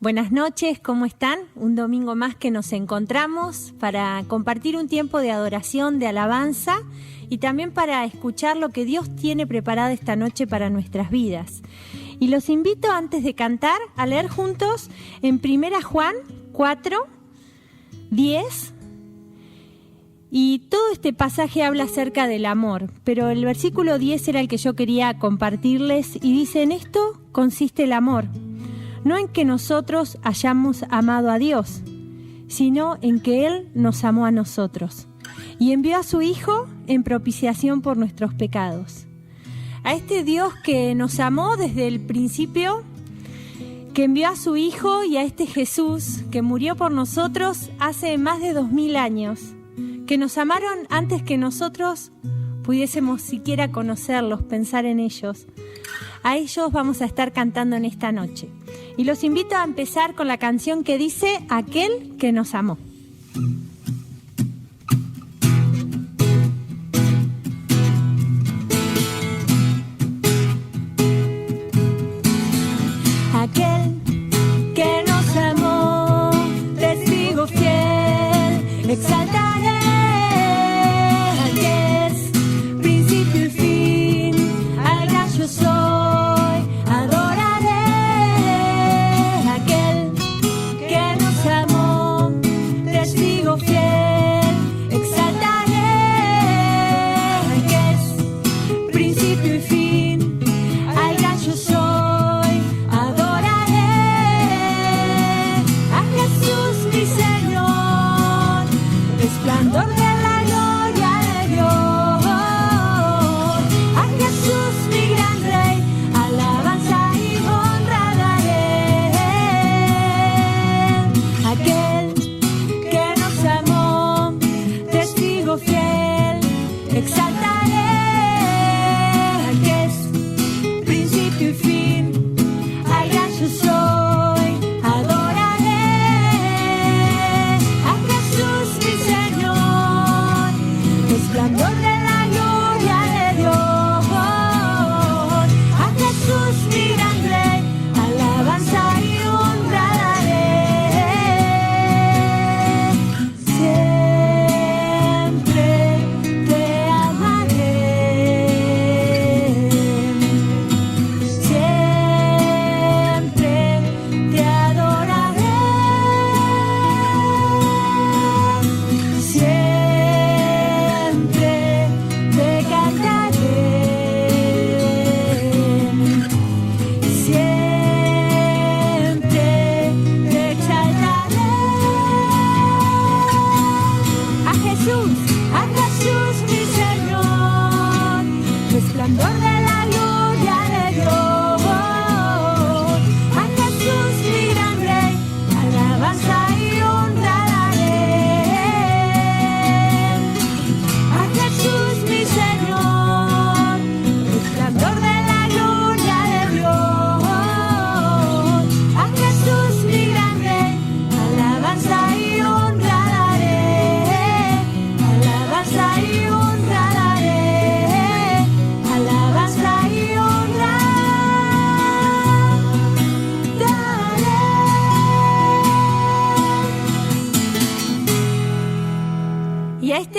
Buenas noches, ¿cómo están? Un domingo más que nos encontramos para compartir un tiempo de adoración, de alabanza y también para escuchar lo que Dios tiene preparado esta noche para nuestras vidas. Y los invito antes de cantar a leer juntos en 1 Juan 4, 10. Y todo este pasaje habla acerca del amor, pero el versículo 10 era el que yo quería compartirles y dice: en esto consiste el amor. No en que nosotros hayamos amado a Dios, sino en que Él nos amó a nosotros y envió a su Hijo en propiciación por nuestros pecados. A este Dios que nos amó desde el principio, que envió a su Hijo, y a este Jesús que murió por nosotros hace más de 2000 años, que nos amaron antes que nosotros pudiésemos siquiera conocerlos, pensar en ellos. A ellos vamos a estar cantando en esta noche. Y los invito a empezar con la canción que dice Aquel que nos amó. Aquel que nos amó, testigo fiel, exaltaré al que es principio y fin, al gran yo soy.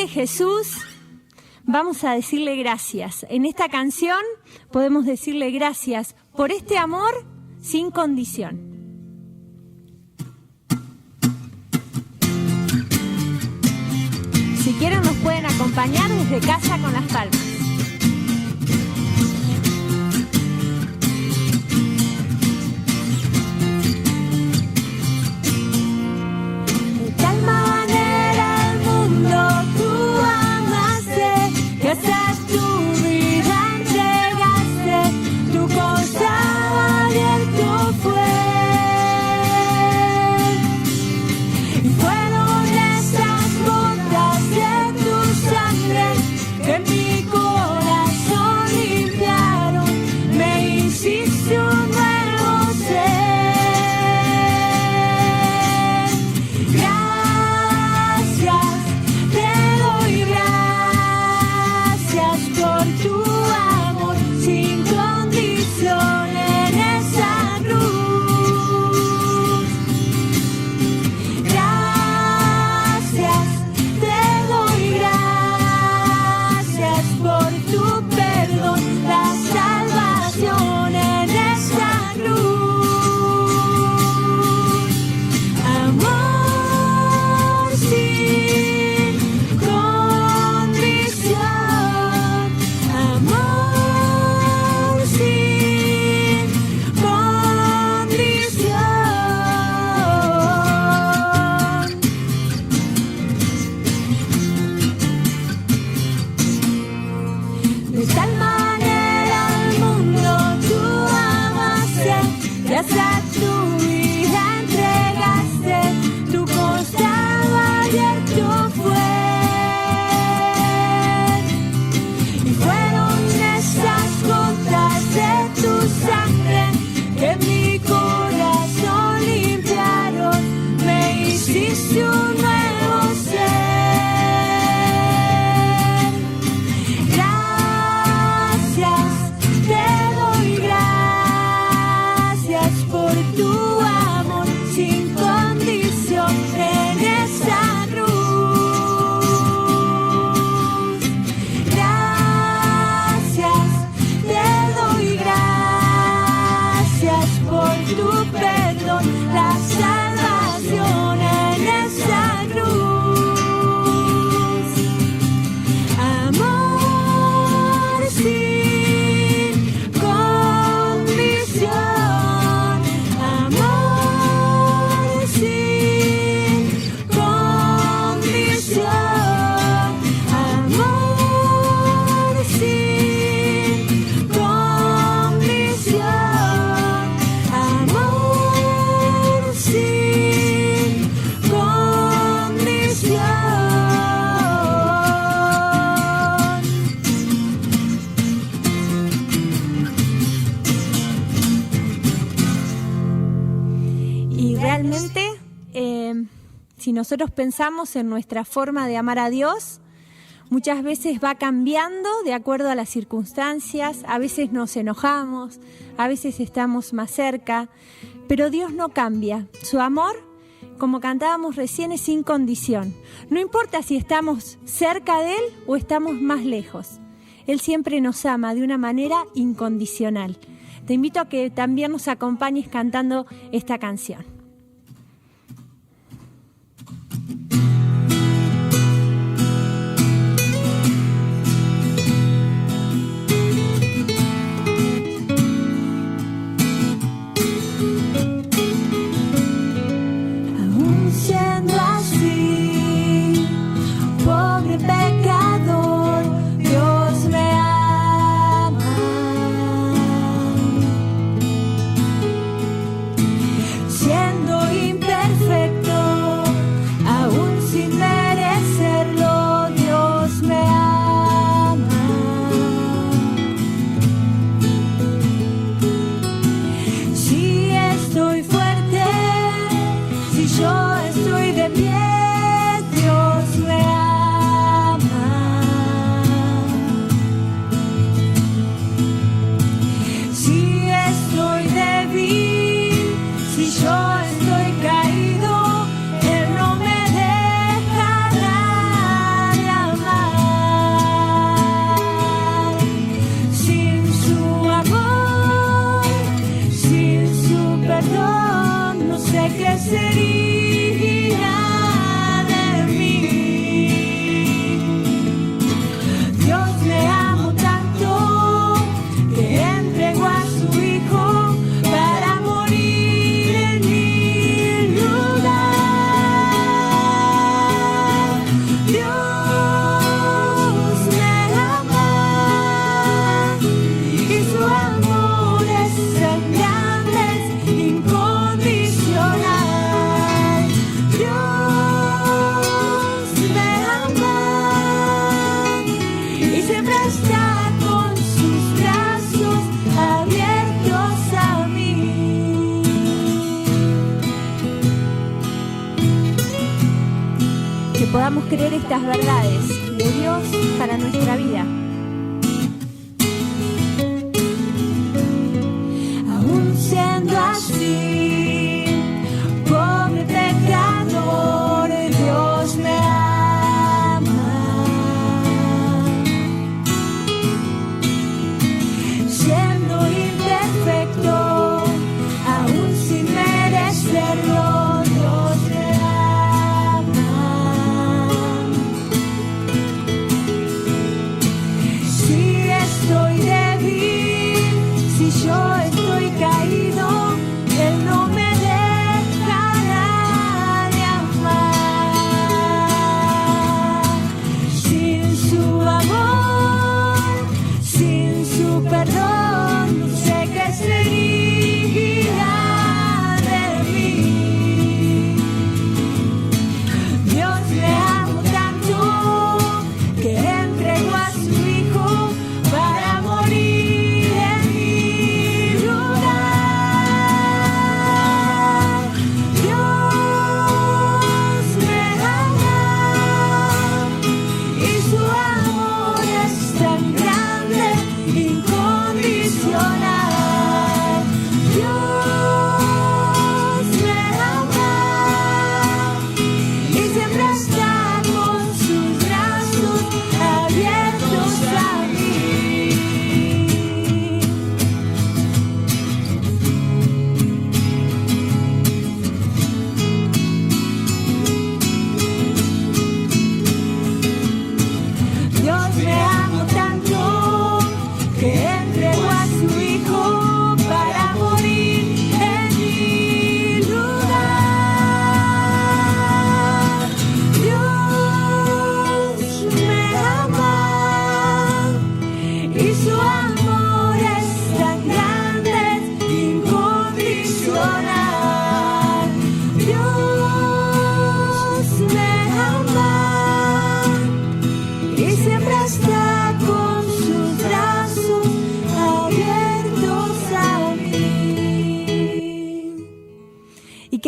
Jesús, vamos a decirle gracias. En esta canción podemos decirle gracias por este amor sin condición. Si quieren nos pueden acompañar desde casa con las palmas. Fueron esas gotas de tu sangre que mi corazón realmente, si nosotros pensamos en nuestra forma de amar a Dios, muchas veces va cambiando de acuerdo a las circunstancias, a veces nos enojamos, a veces estamos más cerca, pero Dios no cambia. Su amor, como cantábamos recién, es sin condición. No importa si estamos cerca de Él o estamos más lejos. Él siempre nos ama de una manera incondicional. Te invito a que también nos acompañes cantando esta canción. Podamos creer estas verdades de Dios para nuestra vida. Aún siendo así, pobre pecador, Dios me ama. Siendo imperfecto, aún sin merecerlo, Dios me ama.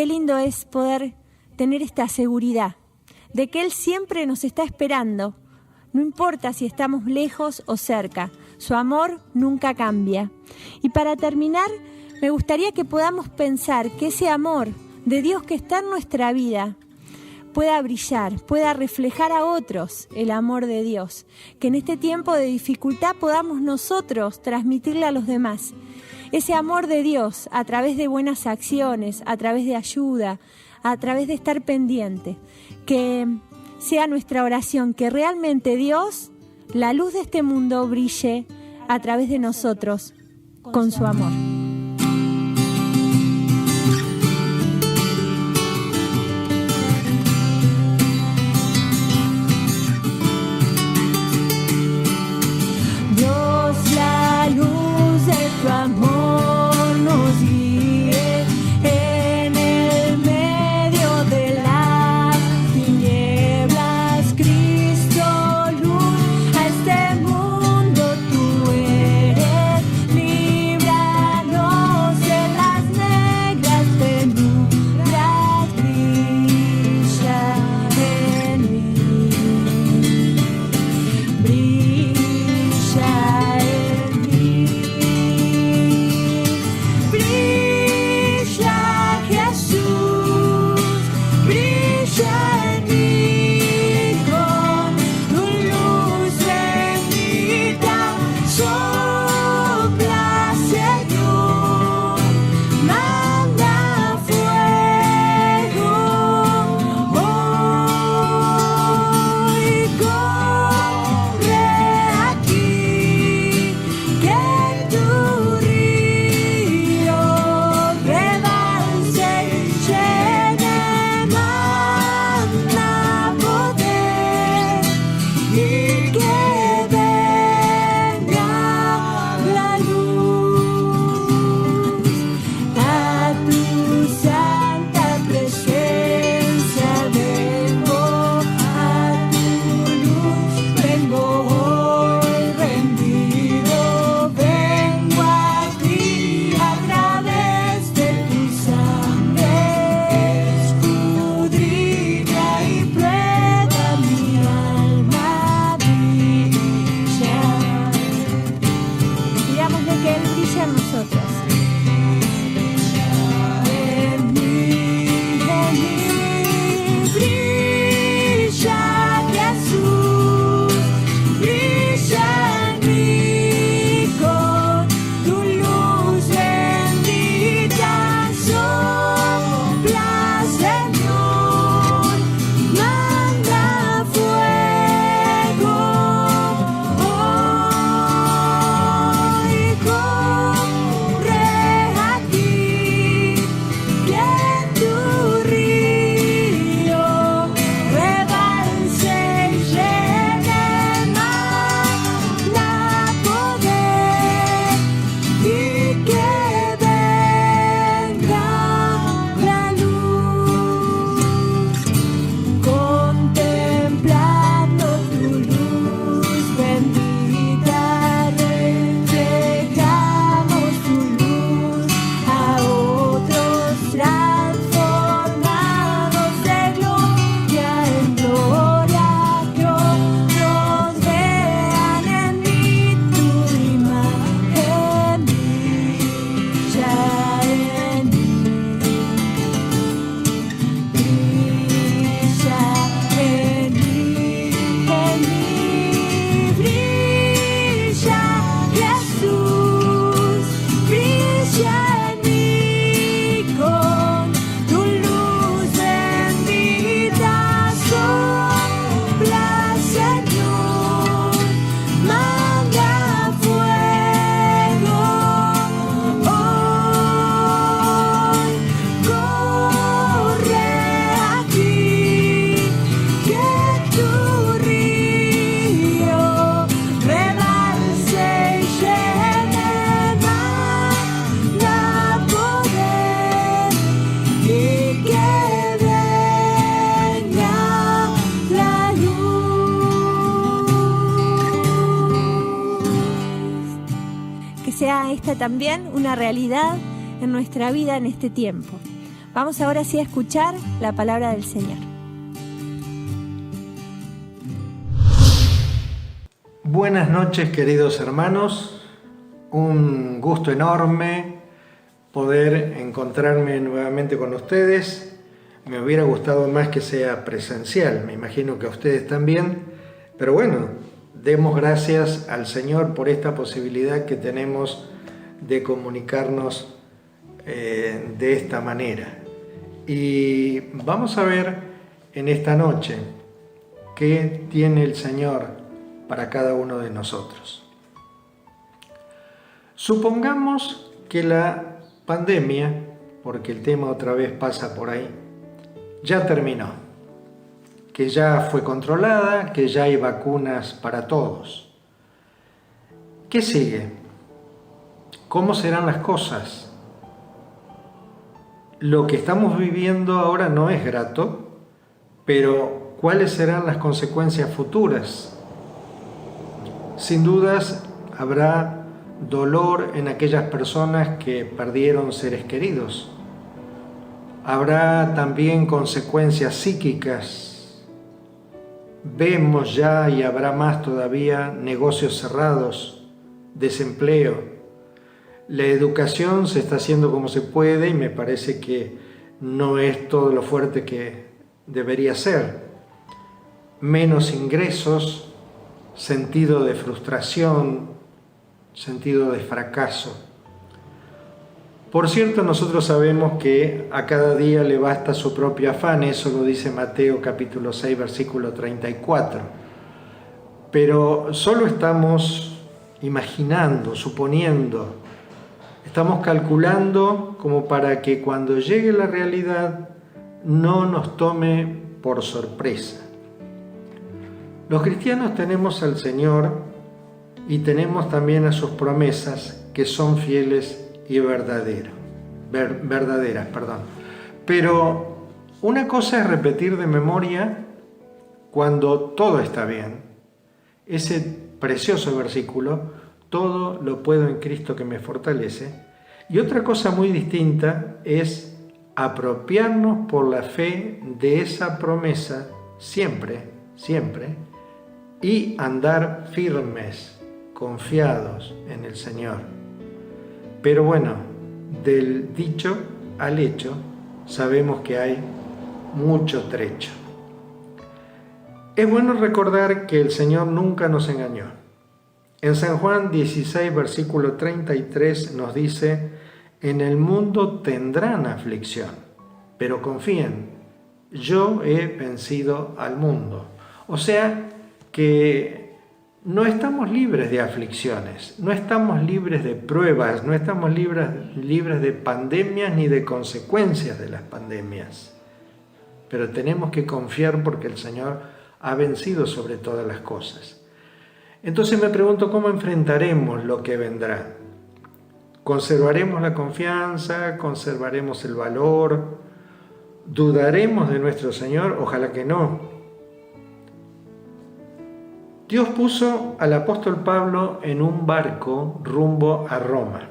qué lindo es poder tener esta seguridad de que Él siempre nos está esperando. No importa si estamos lejos o cerca, su amor nunca cambia. Y para terminar, me gustaría que podamos pensar que ese amor de Dios que está en nuestra vida pueda brillar, pueda reflejar a otros el amor de Dios. Que en este tiempo de dificultad podamos nosotros transmitirle a los demás ese amor de Dios a través de buenas acciones, a través de ayuda, a través de estar pendiente. Que sea nuestra oración que realmente Dios, la luz de este mundo, brille a través de nosotros con su amor. Dios, la luz de tu amor nos guíe en el medio de las tinieblas. Cristo, luz a este mundo tú eres. Líbranos de las negras penumbras, brilla en mí. Brilla en mí, brilla Jesús, brilla en mí con tu luz bendita, sopla Señor, manda fuego, hoy corre aquí, que en tu río rebalse y llene, manda poder y que venga la luz. A tu santa presencia vengo, a tu luz vengo hoy rendido, vengo a ti a través de tu sangre, escudriña y prueba mi alma, brilla. Pidámosle que Él brille en nosotros. En mí, brilla Jesús, brilla en mí con tu luz bendita, sopla Señor, manda fuego, hoy corre aquí, que en tu río rebalse y llene, manda poder y que venga la luz. Contemplando tu luz bendita, reflejamos tu luz a otros, transformados de gloria en gloria, que otros vean en mí tu imagen, brilla en mí, brilla en mí, brilla Jesús, brilla en mí con tu luz bendita, sopla Señor, manda fuego, hoy corre aquí, que tu río rebalse y llene, manda poder y que venga la luz. Que sea esta también una realidad en nuestra vida en este tiempo. Vamos ahora sí a escuchar la palabra del Señor. Buenas noches, queridos hermanos. Un gusto enorme poder encontrarme nuevamente con ustedes. Me hubiera gustado más que sea presencial, me imagino que a ustedes también. Pero bueno, demos gracias al Señor por esta posibilidad que tenemos de comunicarnos de esta manera. Y vamos a ver en esta noche qué tiene el Señor para cada uno de nosotros. Supongamos que la pandemia, porque el tema otra vez pasa por ahí, ya terminó, que ya fue controlada, que ya hay vacunas para todos. ¿Qué sigue? ¿Cómo serán las cosas? Lo que estamos viviendo ahora no es grato, pero ¿cuáles serán las consecuencias futuras? Sin dudas habrá dolor en aquellas personas que perdieron seres queridos. Habrá también consecuencias psíquicas. Vemos ya, y habrá más todavía, negocios cerrados, desempleo. La educación se está haciendo como se puede y me parece que no es todo lo fuerte que debería ser. Menos ingresos, sentido de frustración, sentido de fracaso. Por cierto, nosotros sabemos que a cada día le basta su propio afán, eso lo dice Mateo capítulo 6, versículo 34. Pero solo estamos imaginando, suponiendo, estamos calculando como para que cuando llegue la realidad no nos tome por sorpresa. Los cristianos tenemos al Señor y tenemos también a sus promesas que son fieles y verdaderas. Pero una cosa es repetir de memoria cuando todo está bien. Ese precioso versículo, todo lo puedo en Cristo que me fortalece. Y otra cosa muy distinta es apropiarnos por la fe de esa promesa siempre, siempre, y andar firmes, confiados en el Señor. Pero bueno, del dicho al hecho sabemos que hay mucho trecho. Es bueno recordar que el Señor nunca nos engañó. En San Juan 16, versículo 33 nos dice: en el mundo tendrán aflicción, pero confíen, yo he vencido al mundo. O sea que no estamos libres de aflicciones, no estamos libres de pruebas, no estamos libres de pandemias ni de consecuencias de las pandemias. Pero tenemos que confiar porque el Señor ha vencido sobre todas las cosas. Entonces me pregunto, ¿cómo enfrentaremos lo que vendrá? ¿Conservaremos la confianza? ¿Conservaremos el valor? ¿Dudaremos de nuestro Señor? Ojalá que no. Dios puso al apóstol Pablo en un barco rumbo a Roma.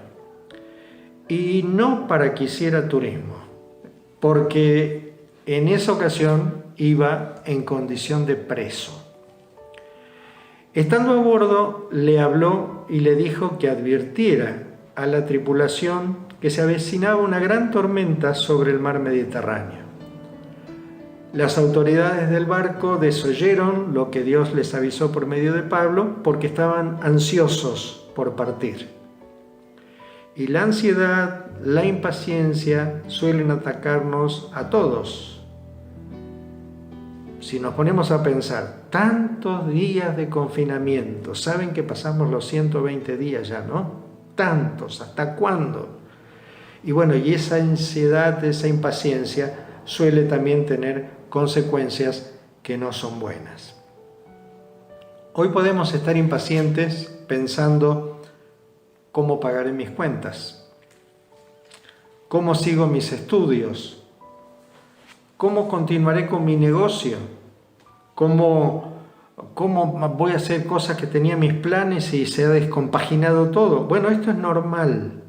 Y no para que hiciera turismo, porque en esa ocasión iba en condición de preso. Estando a bordo, le habló y le dijo que advirtiera a la tripulación que se avecinaba una gran tormenta sobre el mar Mediterráneo. Las autoridades del barco desoyeron lo que Dios les avisó por medio de Pablo porque estaban ansiosos por partir. Y la ansiedad, la impaciencia suelen atacarnos a todos. Si nos ponemos a pensar, tantos días de confinamiento, saben que pasamos los 120 días ya, ¿no? Tantos, ¿hasta cuándo? Y bueno, y esa ansiedad, esa impaciencia suele también tener consecuencias que no son buenas. Hoy podemos estar impacientes pensando cómo pagaré mis cuentas, cómo sigo mis estudios, cómo continuaré con mi negocio, cómo voy a hacer cosas que tenía mis planes y se ha descompaginado todo. Bueno, esto es normal,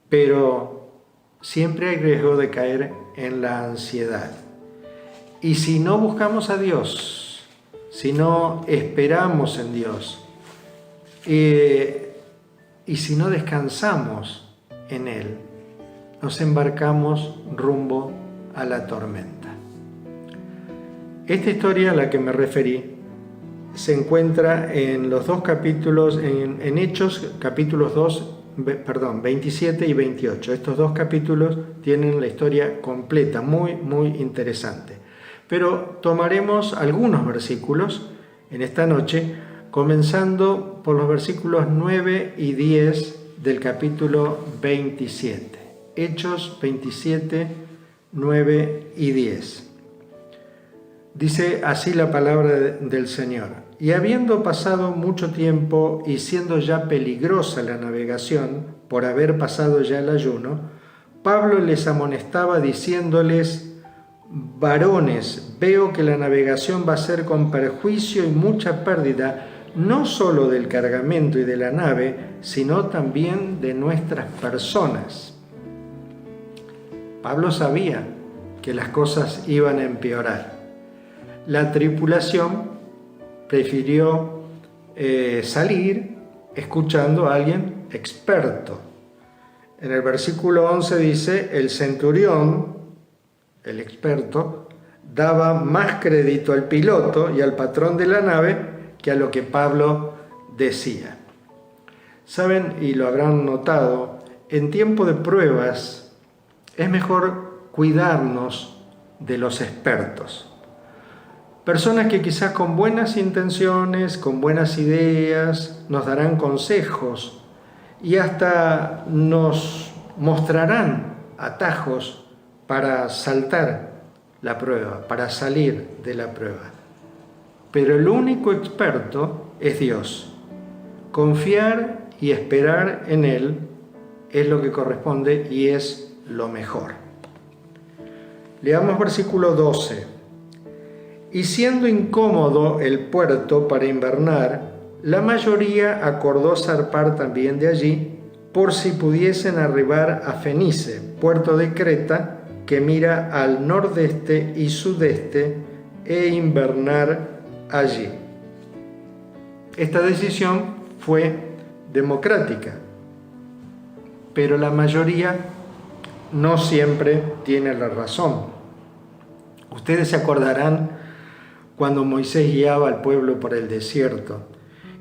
pero siempre hay riesgo de caer en la ansiedad. Y si no buscamos a Dios, si no esperamos en Dios, y si no descansamos en Él, nos embarcamos rumbo a la tormenta. Esta historia a la que me referí se encuentra en los dos capítulos, en Hechos, capítulos 27 y 28. Estos dos capítulos tienen la historia completa, muy, muy interesante. Pero tomaremos algunos versículos en esta noche, comenzando por los versículos 9 y 10 del capítulo 27. Hechos 27, 9 y 10. Dice así la palabra del Señor. Y habiendo pasado mucho tiempo y siendo ya peligrosa la navegación, por haber pasado ya el ayuno, Pablo les amonestaba diciéndoles: varones, veo que la navegación va a ser con perjuicio y mucha pérdida, no solo del cargamento y de la nave, sino también de nuestras personas. Pablo sabía que las cosas iban a empeorar. La tripulación prefirió salir escuchando a alguien experto. En el versículo 11 dice: el centurión, el experto, daba más crédito al piloto y al patrón de la nave que a lo que Pablo decía. Saben, y lo habrán notado, en tiempo de pruebas es mejor cuidarnos de los expertos. Personas que quizás con buenas intenciones, con buenas ideas, nos darán consejos y hasta nos mostrarán atajos para saltar la prueba, para salir de la prueba. Pero el único experto es Dios. Confiar y esperar en Él es lo que corresponde y es lo mejor. Leamos versículo 12. Y siendo incómodo el puerto para invernar, la mayoría acordó zarpar también de allí, por si pudiesen arribar a Fenice, puerto de Creta, que mira al nordeste y sudeste, e invernar allí. Esta decisión fue democrática, pero la mayoría no siempre tiene la razón. Ustedes se acordarán cuando Moisés guiaba al pueblo por el desierto,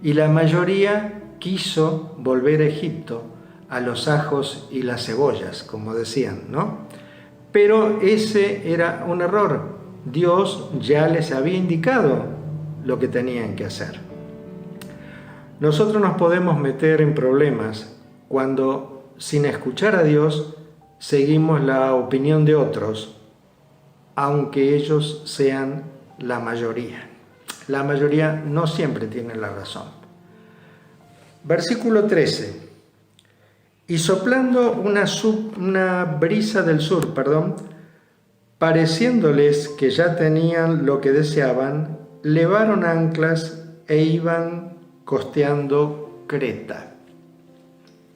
y la mayoría quiso volver a Egipto, a los ajos y las cebollas, como decían, ¿no? Pero ese era un error. Dios ya les había indicado lo que tenían que hacer. Nosotros nos podemos meter en problemas cuando, sin escuchar a Dios, seguimos la opinión de otros, aunque ellos sean la mayoría. La mayoría no siempre tiene la razón. Versículo 13. Y soplando una brisa del sur, pareciéndoles que ya tenían lo que deseaban, levaron anclas e iban costeando Creta.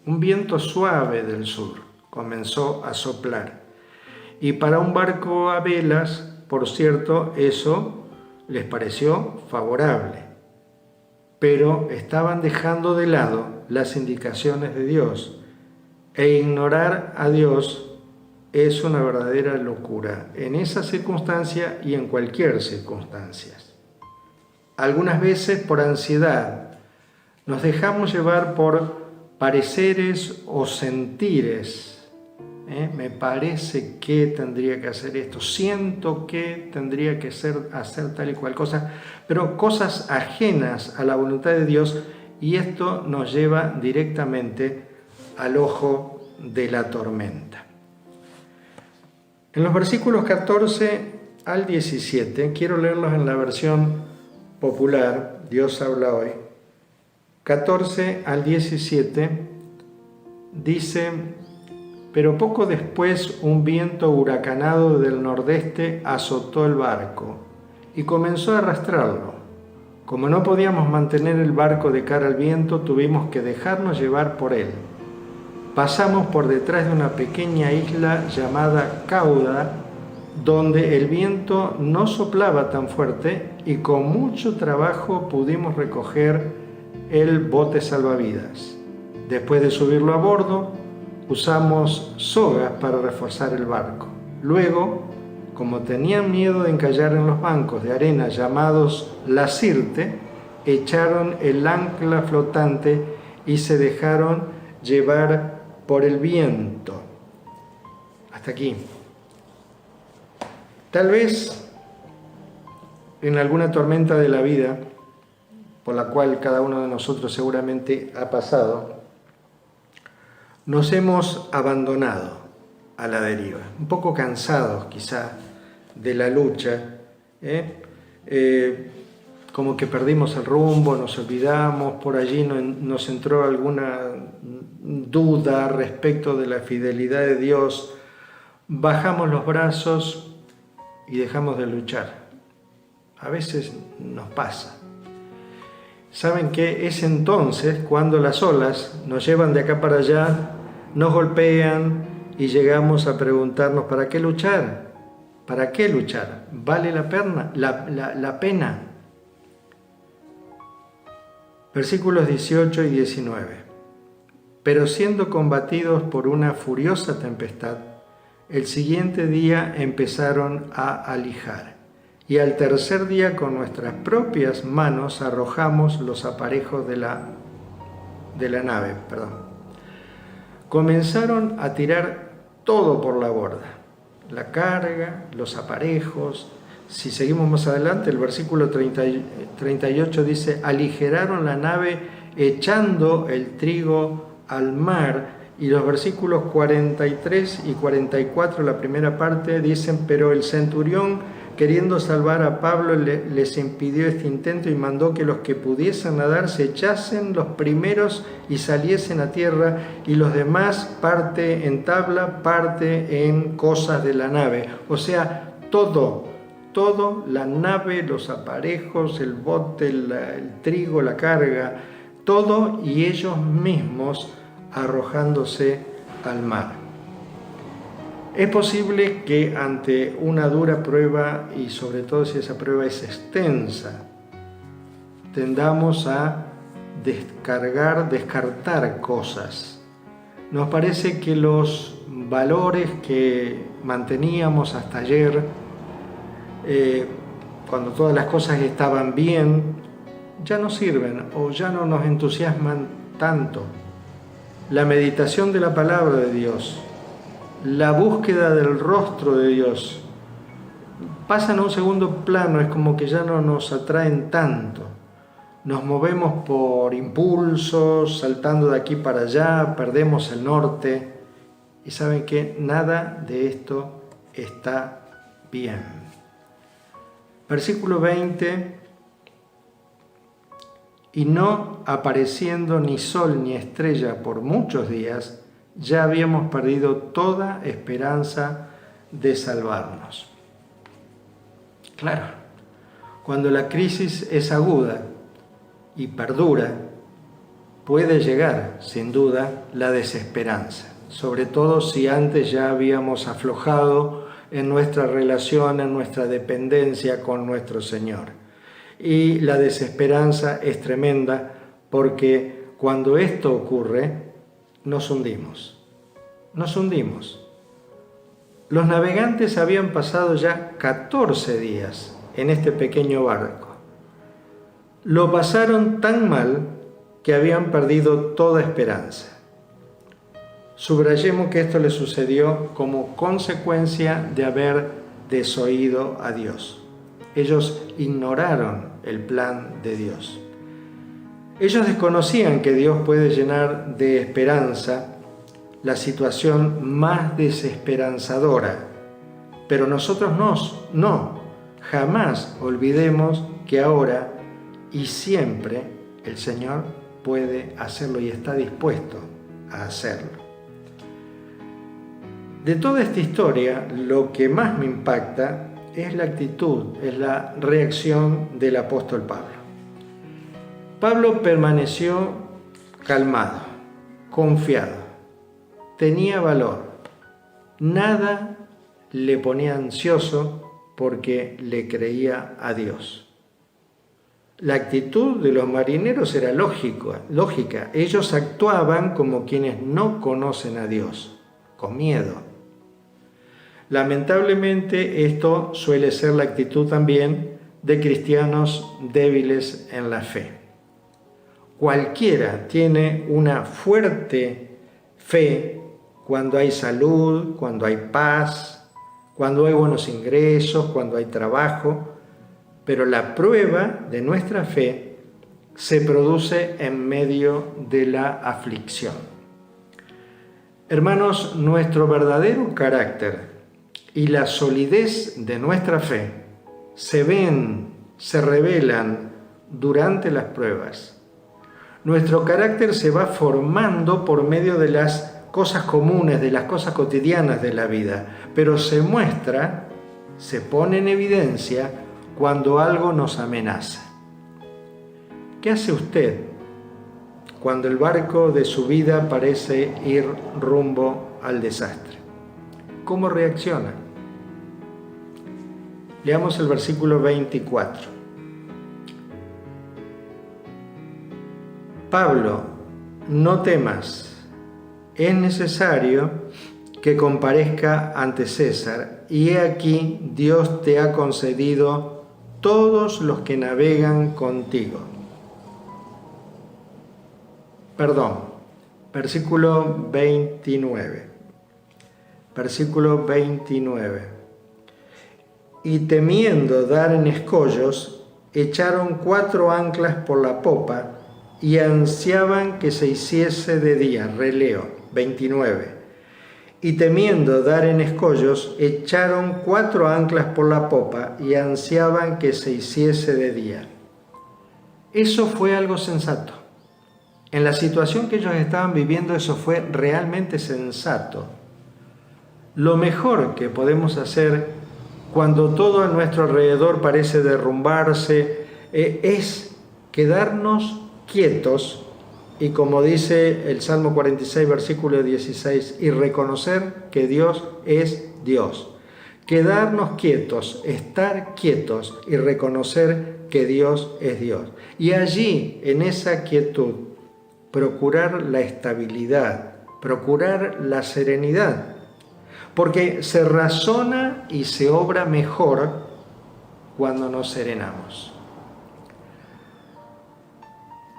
Un viento suave del sur comenzó a soplar. Y para un barco a velas, por cierto, eso les pareció favorable. Pero estaban dejando de lado las indicaciones de Dios. E ignorar a Dios es una verdadera locura en esa circunstancia y en cualquier circunstancia. Algunas veces por ansiedad nos dejamos llevar por pareceres o sentires. Me parece que tendría que hacer esto, siento que tendría que hacer tal y cual cosa, pero cosas ajenas a la voluntad de Dios, y esto nos lleva directamente al ojo de la tormenta. En los versículos 14 al 17, quiero leerlos en la versión popular, Dios habla hoy. 14 al 17 dice: pero poco después un viento huracanado del nordeste azotó el barco y comenzó a arrastrarlo. Como no podíamos mantener el barco de cara al viento, tuvimos que dejarnos llevar por él. pasamos por detrás de una pequeña isla llamada Cauda, donde el viento no soplaba tan fuerte y con mucho trabajo pudimos recoger el bote salvavidas. Después de subirlo a bordo, usamos sogas para reforzar el barco. Luego, como tenían miedo de encallar en los bancos de arena llamados la Sirte, echaron el ancla flotante y se dejaron llevar por el viento. Hasta aquí. Tal vez en alguna tormenta de la vida, por la cual cada uno de nosotros seguramente ha pasado, nos hemos abandonado a la deriva, un poco cansados quizá de la lucha, como que perdimos el rumbo, nos olvidamos, por allí nos entró alguna duda respecto de la fidelidad de Dios, bajamos los brazos y dejamos de luchar. A veces nos pasa. ¿Saben qué? Es entonces cuando las olas nos llevan de acá para allá, nos golpean y llegamos a preguntarnos, ¿para qué luchar? ¿Para qué luchar? ¿Vale la pena? Versículos 18 y 19. Pero siendo combatidos por una furiosa tempestad, el siguiente día empezaron a alijar, y al tercer día con nuestras propias manos arrojamos los aparejos de la nave. Comenzaron a tirar todo por la borda, la carga, los aparejos. Si seguimos más adelante, el versículo 38 dice, aligeraron la nave echando el trigo al mar. Y los versículos 43 y 44, la primera parte, dicen, pero el centurión, queriendo salvar a Pablo, les impidió este intento y mandó que los que pudiesen nadar se echasen los primeros y saliesen a tierra, y los demás parte en tabla, parte en cosas de la nave. O sea, todo, la nave, los aparejos, el bote, el trigo, la carga, todo, y ellos mismos arrojándose al mar. Es posible que ante una dura prueba, y sobre todo si esa prueba es extensa, tendamos a descartar cosas. Nos parece que los valores que manteníamos hasta ayer, cuando todas las cosas estaban bien, ya no sirven o ya no nos entusiasman tanto. La meditación de la palabra de Dios, la búsqueda del rostro de Dios, pasan a un segundo plano, es como que ya no nos atraen tanto. Nos movemos por impulsos, saltando de aquí para allá, perdemos el norte. Y saben que nada de esto está bien. Versículo 20. Y no apareciendo ni sol ni estrella por muchos días, ya habíamos perdido toda esperanza de salvarnos. Claro, cuando la crisis es aguda y perdura, puede llegar, sin duda, la desesperanza, sobre todo si antes ya habíamos aflojado en nuestra relación, en nuestra dependencia con nuestro Señor. Y la desesperanza es tremenda porque cuando esto ocurre, nos hundimos. Los navegantes habían pasado ya 14 días en este pequeño barco. Lo pasaron tan mal que habían perdido toda esperanza. Subrayemos que esto les sucedió como consecuencia de haber desoído a Dios. Ellos ignoraron el plan de Dios. Ellos desconocían que Dios puede llenar de esperanza la situación más desesperanzadora, pero nosotros no, jamás olvidemos que ahora y siempre el Señor puede hacerlo y está dispuesto a hacerlo. De toda esta historia, lo que más me impacta es la actitud, es la reacción del apóstol Pablo. Pablo permaneció calmado, confiado. tenía valor. Nada le ponía ansioso porque le creía a Dios. La actitud de los marineros era lógica. Ellos actuaban como quienes no conocen a Dios, con miedo. Lamentablemente, esto suele ser la actitud también de cristianos débiles en la fe. Cualquiera tiene una fuerte fe cuando hay salud, cuando hay paz, cuando hay buenos ingresos, cuando hay trabajo, pero la prueba de nuestra fe se produce en medio de la aflicción. Hermanos, nuestro verdadero carácter y la solidez de nuestra fe se revelan durante las pruebas. Nuestro carácter se va formando por medio de las cosas comunes, de las cosas cotidianas de la vida, pero se muestra, se pone en evidencia cuando algo nos amenaza. ¿Qué hace usted cuando el barco de su vida parece ir rumbo al desastre? ¿Cómo reacciona? Leamos el versículo 24. Pablo, no temas. Es necesario que comparezca ante César, y he aquí Dios te ha concedido todos los que navegan contigo. Versículo 29. Versículo 29. Y temiendo dar en escollos, echaron 4 anclas por la popa y ansiaban que se hiciese de día. Releo, 29. Y temiendo dar en escollos, echaron 4 anclas por la popa y ansiaban que se hiciese de día. Eso fue algo sensato. En la situación que ellos estaban viviendo, eso fue realmente sensato. Lo mejor que podemos hacer cuando todo a nuestro alrededor parece derrumbarse es quedarnos quietos y, como dice el Salmo 46, versículo 16, y reconocer que Dios es Dios. Quedarnos quietos, estar quietos y reconocer que Dios es Dios. Y allí, en esa quietud, procurar la estabilidad, procurar la serenidad, porque se razona y se obra mejor cuando nos serenamos.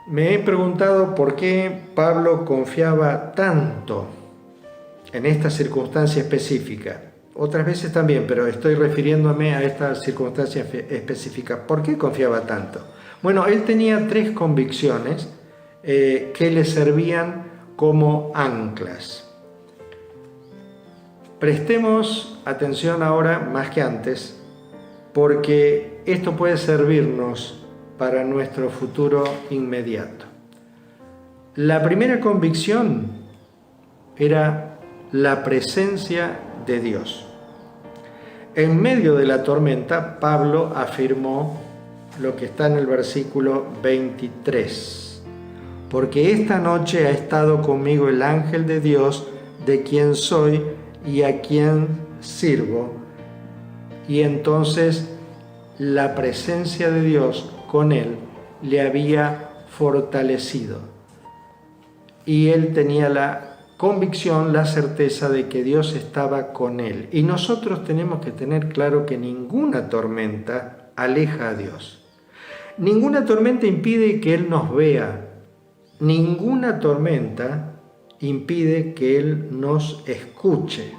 Me he preguntado por qué Pablo confiaba tanto en esta circunstancia específica. Otras veces también, pero estoy refiriéndome a esta circunstancia específica. ¿Por qué confiaba tanto? Bueno, él tenía 3 convicciones que le servían como anclas. Prestemos atención ahora más que antes, porque esto puede servirnos para nuestro futuro inmediato. La primera convicción era la presencia de Dios. En medio de la tormenta, Pablo afirmó lo que está en el versículo 23. Porque esta noche ha estado conmigo el ángel de Dios, de quien soy y a quien sirvo. Y entonces la presencia de Dios con él le había fortalecido. Y él tenía la convicción, la certeza de que Dios estaba con él. Y nosotros tenemos que tener claro que ninguna tormenta aleja a Dios. Ninguna tormenta impide que Él nos vea. Ninguna tormenta impide que Él nos escuche.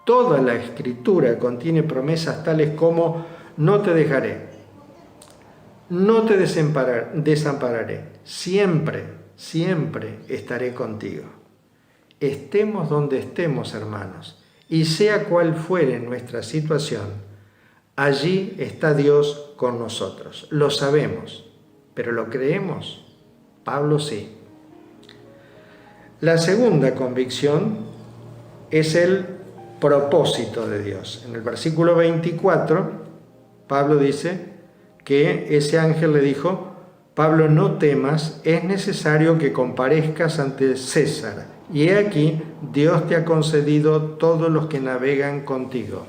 Toda la Escritura contiene promesas tales como: no te dejaré, no te desampararé, siempre estaré contigo. Estemos donde estemos, hermanos, y sea cual fuere nuestra situación, allí está Dios con nosotros. Lo sabemos, pero ¿lo creemos? Pablo sí. La segunda convicción es el propósito de Dios. En el versículo 24, Pablo dice que ese ángel le dijo: Pablo, no temas, es necesario que comparezcas ante César, Y he aquí, Dios te ha concedido todos los que navegan contigo.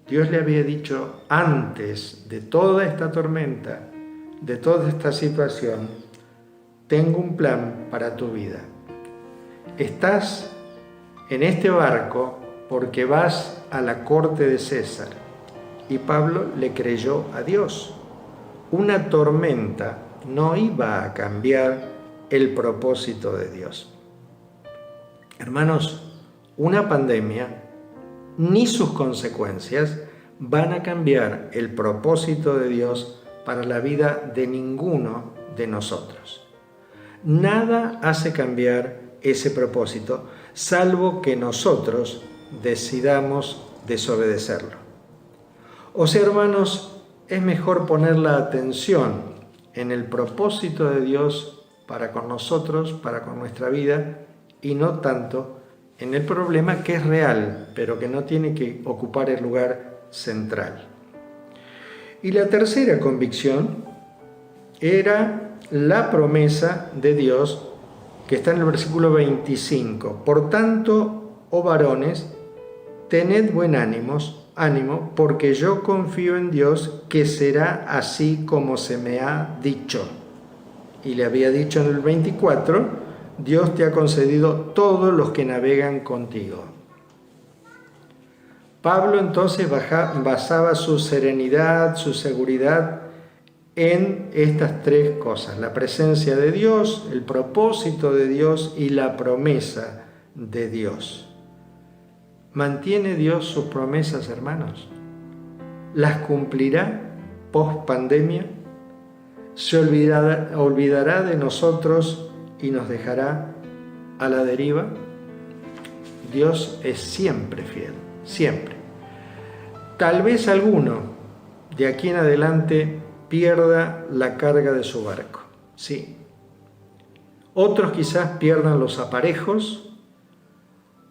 Dios le había dicho antes de toda esta tormenta, de toda esta situación, tengo un plan para tu vida. Estás en este barco porque vas a la corte de César. Y Pablo le creyó a Dios. Una tormenta no iba a cambiar el propósito de Dios. Hermanos, una pandemia ni sus consecuencias van a cambiar el propósito de Dios para la vida de ninguno de nosotros. Nada hace cambiar ese propósito, salvo que nosotros decidamos desobedecerlo. O sea, hermanos, es mejor poner la atención en el propósito de Dios para con nosotros, para con nuestra vida, y no tanto en el problema que es real, pero que no tiene que ocupar el lugar central. Y la tercera convicción era la promesa de Dios que está en el versículo 25. Por tanto, oh varones, tened buen ánimo, porque yo confío en Dios que será así como se me ha dicho. Y le había dicho en el 24, Dios te ha concedido todos los que navegan contigo. Pablo entonces basaba su serenidad, su seguridad en estas tres cosas: la presencia de Dios, el propósito de Dios y la promesa de Dios. ¿Mantiene Dios sus promesas, hermanos? ¿Las cumplirá post pandemia? ¿Se olvidará de nosotros y nos dejará a la deriva? Dios es siempre fiel, siempre. Tal vez alguno de aquí en adelante pierda la carga de su barco, sí. Otros quizás pierdan los aparejos.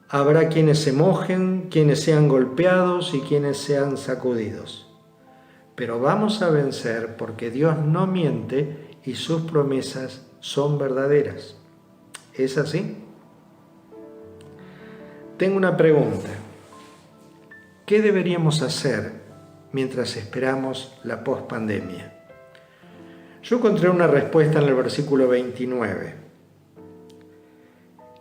Habrá quienes se mojen, quienes sean golpeados y quienes sean sacudidos. Pero vamos a vencer porque Dios no miente y sus promesas son verdaderas. ¿Es así? Tengo una pregunta. ¿Qué deberíamos hacer mientras esperamos la pospandemia? Yo encontré una respuesta en el versículo 29.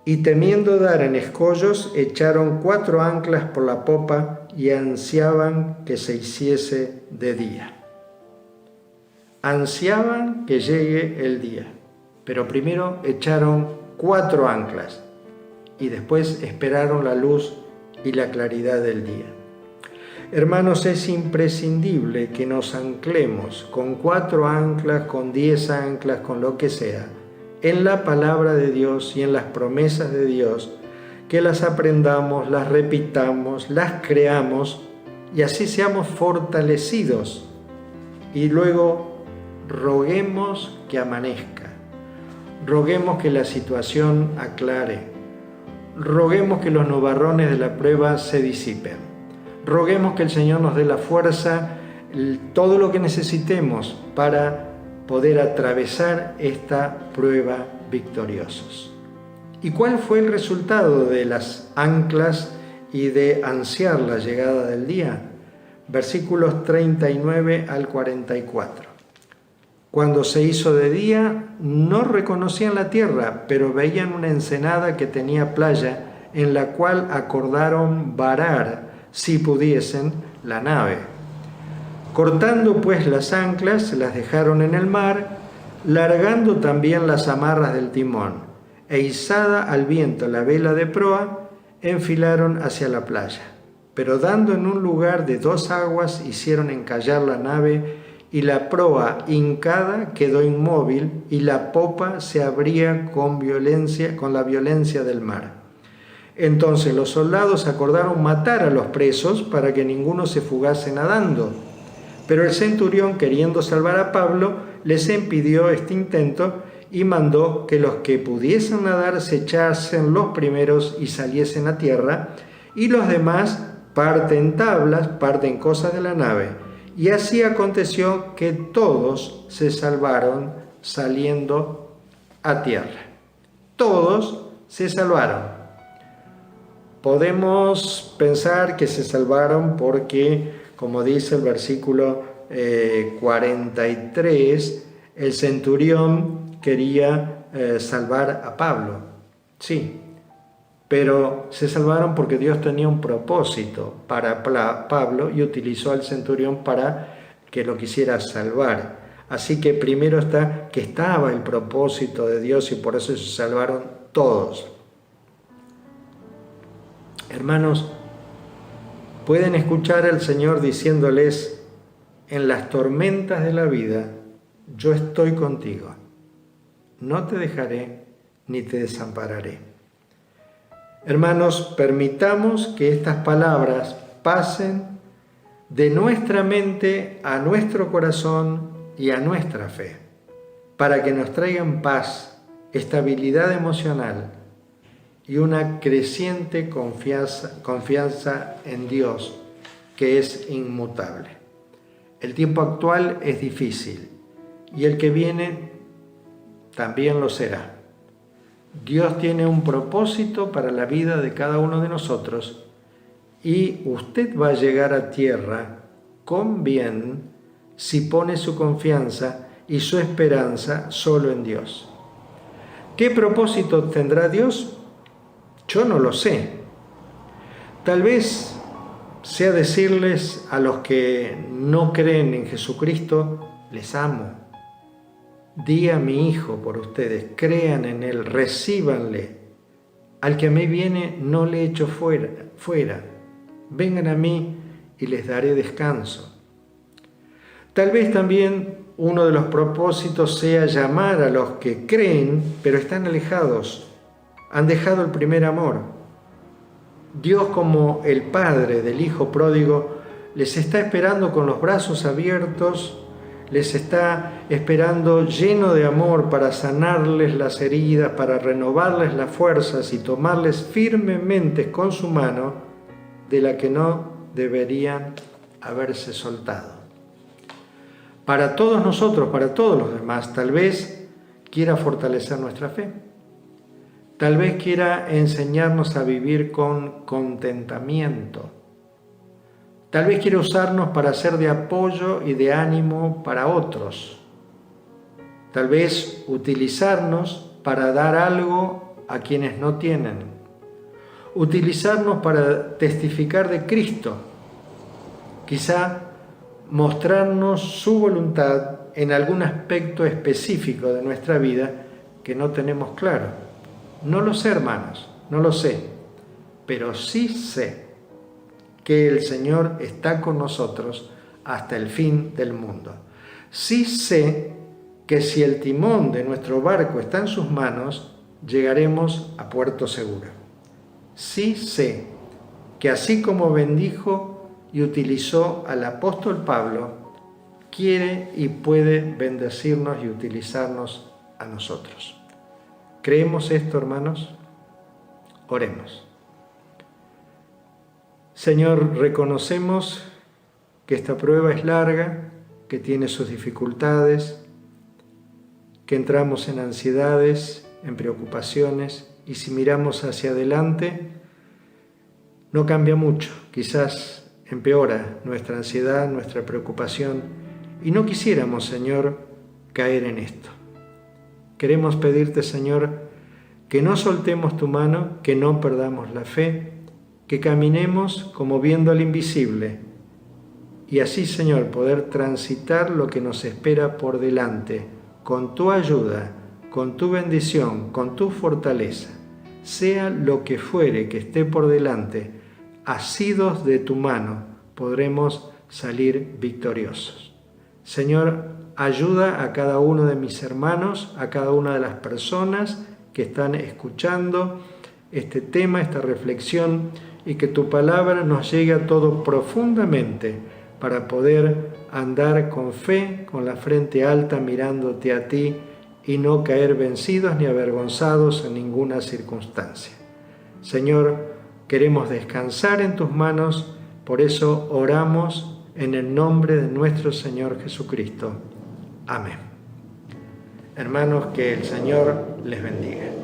Y temiendo dar en escollos, echaron 4 anclas por la popa y ansiaban que se hiciese de día. Ansiaban que llegue el día, pero primero echaron 4 anclas y después esperaron la luz y la claridad del día. Hermanos, es imprescindible que nos anclemos con 4 anclas, con 10 anclas, con lo que sea, en la palabra de Dios y en las promesas de Dios, que las aprendamos, las repitamos, las creamos y así seamos fortalecidos. Y luego roguemos que amanezca, roguemos que la situación aclare, roguemos que los nubarrones de la prueba se disipen, roguemos que el Señor nos dé la fuerza, todo lo que necesitemos para poder atravesar esta prueba victoriosos. ¿Y cuál fue el resultado de las anclas y de ansiar la llegada del día? Versículos 39 al 44. Cuando se hizo de día, no reconocían la tierra, pero veían una ensenada que tenía playa, en la cual acordaron varar, si pudiesen, la nave. Cortando pues las anclas, las dejaron en el mar, largando también las amarras del timón, e izada al viento la vela de proa, enfilaron hacia la playa. Pero dando en un lugar de 2 aguas, hicieron encallar la nave, y la proa hincada quedó inmóvil, y la popa se abría con la violencia del mar. Entonces los soldados acordaron matar a los presos para que ninguno se fugase nadando. Pero el centurión, queriendo salvar a Pablo, les impidió este intento y mandó que los que pudiesen nadar se echasen los primeros y saliesen a tierra, y los demás parten tablas, parten cosas de la nave. Y así aconteció que todos se salvaron saliendo a tierra. todos se salvaron. Podemos pensar que se salvaron porque, como dice el versículo 43, el centurión quería salvar a Pablo. Sí, pero se salvaron porque Dios tenía un propósito para Pablo y utilizó al centurión para que lo quisiera salvar. Así que primero está que estaba el propósito de Dios y por eso se salvaron todos. Hermanos, pueden escuchar al Señor diciéndoles: en las tormentas de la vida, yo estoy contigo. No te dejaré ni te desampararé. Hermanos, permitamos que estas palabras pasen de nuestra mente a nuestro corazón y a nuestra fe, para que nos traigan paz, estabilidad emocional y una creciente confianza en Dios, que es inmutable. El tiempo actual es difícil y el que viene también lo será. Dios tiene un propósito para la vida de cada uno de nosotros y usted va a llegar a tierra con bien si pone su confianza y su esperanza solo en Dios. ¿Qué propósito tendrá Dios? Yo no lo sé. Tal vez sea decirles a los que no creen en Jesucristo: les amo. Di a mi Hijo por ustedes, crean en Él, recíbanle. Al que a mí viene no le echo fuera. Vengan a mí y les daré descanso. Tal vez también uno de los propósitos sea llamar a los que creen, pero están alejados, han dejado el primer amor. Dios, como el Padre del Hijo pródigo, les está esperando con los brazos abiertos, les está esperando lleno de amor para sanarles las heridas, para renovarles las fuerzas y tomarles firmemente con su mano de la que no deberían haberse soltado. Para todos nosotros, para todos los demás, tal vez quiera fortalecer nuestra fe. Tal vez quiera enseñarnos a vivir con contentamiento. Tal vez quiera usarnos para ser de apoyo y de ánimo para otros. Tal vez utilizarnos para dar algo a quienes no tienen. Utilizarnos para testificar de Cristo. Quizá mostrarnos su voluntad en algún aspecto específico de nuestra vida que no tenemos claro. No lo sé, hermanos, no lo sé, pero sí sé que el Señor está con nosotros hasta el fin del mundo. Sí sé que si el timón de nuestro barco está en sus manos, llegaremos a puerto seguro. Sí sé que así como bendijo y utilizó al apóstol Pablo, quiere y puede bendecirnos y utilizarnos a nosotros. ¿Creemos esto, hermanos? Oremos. Señor, reconocemos que esta prueba es larga, que tiene sus dificultades, que entramos en ansiedades, en preocupaciones, y si miramos hacia adelante, no cambia mucho, quizás empeora nuestra ansiedad, nuestra preocupación, y no quisiéramos, Señor, caer en esto. Queremos pedirte, Señor, que no soltemos tu mano, que no perdamos la fe, que caminemos como viendo al invisible, y así, Señor, poder transitar lo que nos espera por delante, con tu ayuda, con tu bendición, con tu fortaleza. Sea lo que fuere que esté por delante, asidos de tu mano, podremos salir victoriosos. Señor, ayuda a cada uno de mis hermanos, a cada una de las personas que están escuchando este tema, esta reflexión, y que tu palabra nos llegue a todos profundamente para poder andar con fe, con la frente alta, mirándote a ti y no caer vencidos ni avergonzados en ninguna circunstancia. Señor, queremos descansar en tus manos, por eso oramos en el nombre de nuestro Señor Jesucristo. Amén. Hermanos, que el Señor les bendiga.